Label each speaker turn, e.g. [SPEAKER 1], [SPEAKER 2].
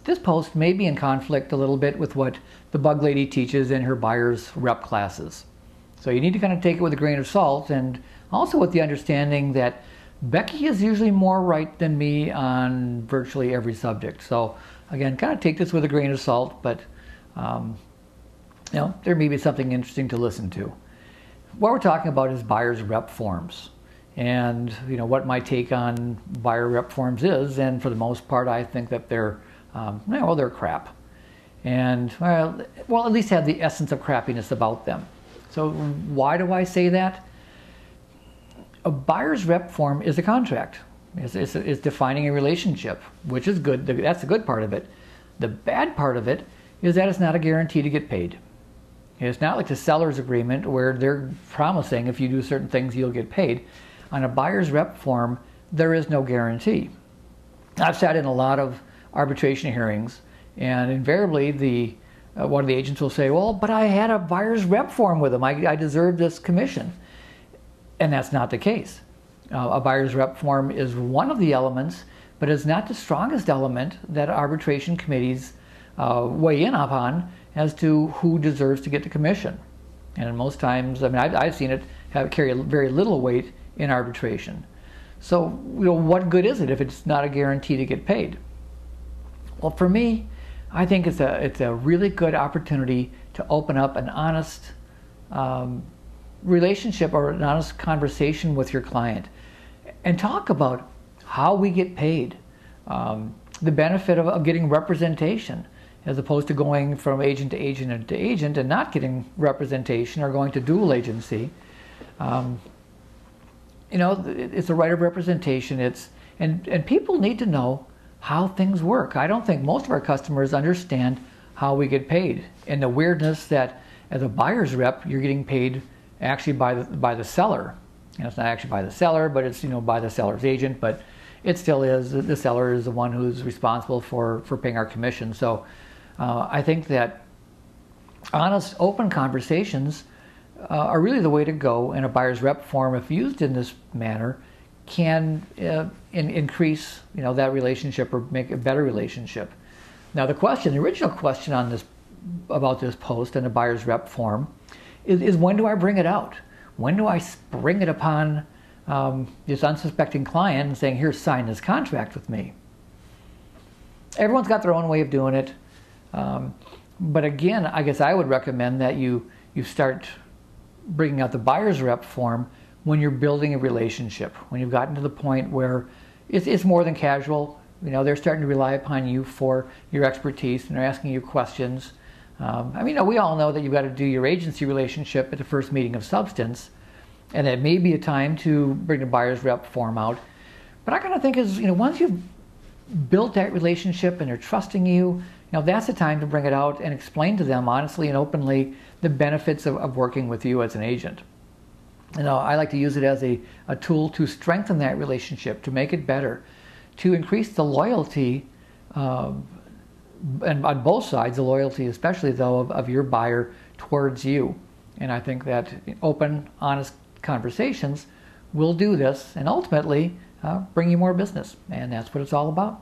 [SPEAKER 1] this post may be in conflict a little bit with what the bug lady teaches in her buyer's rep classes. So you need to kind of take it with a grain of salt, and also with the understanding that Becky is usually more right than me on virtually every subject. So again, kind of take this with a grain of salt, but there may be something interesting to listen to. What we're talking about is buyer's rep forms, and what my take on buyer rep forms is. And for the most part, I think that they're they're crap, and well, at least have the essence of crappiness about them. So why do I say that? A buyer's rep form is a contract. It's defining a relationship, which is good. That's the good part of it. The bad part of it is that it's not a guarantee to get paid. It's not like the seller's agreement where they're promising if you do certain things you'll get paid. On a buyer's rep form, there is no guarantee. I've sat in a lot of arbitration hearings, and invariably one of the agents will say, well, but I had a buyer's rep form with him. I deserve this commission. And that's not the case. A buyer's rep form is one of the elements, but it's not the strongest element that arbitration committees weigh in upon as to who deserves to get the commission. And most times, I've seen it carry very little weight in arbitration. So, what good is it if it's not a guarantee to get paid? Well, for me, I think it's a really good opportunity to open up an honest relationship or an honest conversation with your client and talk about how we get paid, the benefit of getting representation, as opposed to going from agent to agent to agent and not getting representation, or going to dual agency. It's a right of representation. And people need to know how things work. I don't think most of our customers understand how we get paid, and the weirdness that as a buyer's rep, you're getting paid actually by the seller. And it's not actually by the seller, but it's by the seller's agent, but it still is. The seller is the one who's responsible for paying our commission. So I think that honest, open conversations are really the way to go, and a buyer's rep form, if used in this manner, can increase that relationship or make a better relationship. Now the original question on this about this post and a buyer's rep form is when do I bring it out? When do I spring it upon this unsuspecting client and saying, here, sign this contract with me? Everyone's got their own way of doing it. But again, I guess I would recommend that you start bringing out the buyer's rep form when you're building a relationship, when you've gotten to the point where it's more than casual. They're starting to rely upon you for your expertise, and they're asking you questions. We all know that you've got to do your agency relationship at the first meeting of substance, and it may be a time to bring the buyer's rep form out. But I kind of think once you've built that relationship and they're trusting you, that's the time to bring it out and explain to them honestly and openly the benefits of working with you as an agent. I like to use it as a tool to strengthen that relationship, to make it better, to increase the loyalty, and on both sides, the loyalty especially though of your buyer towards you. And I think that open, honest conversations will do this and ultimately bring you more business. And that's what it's all about.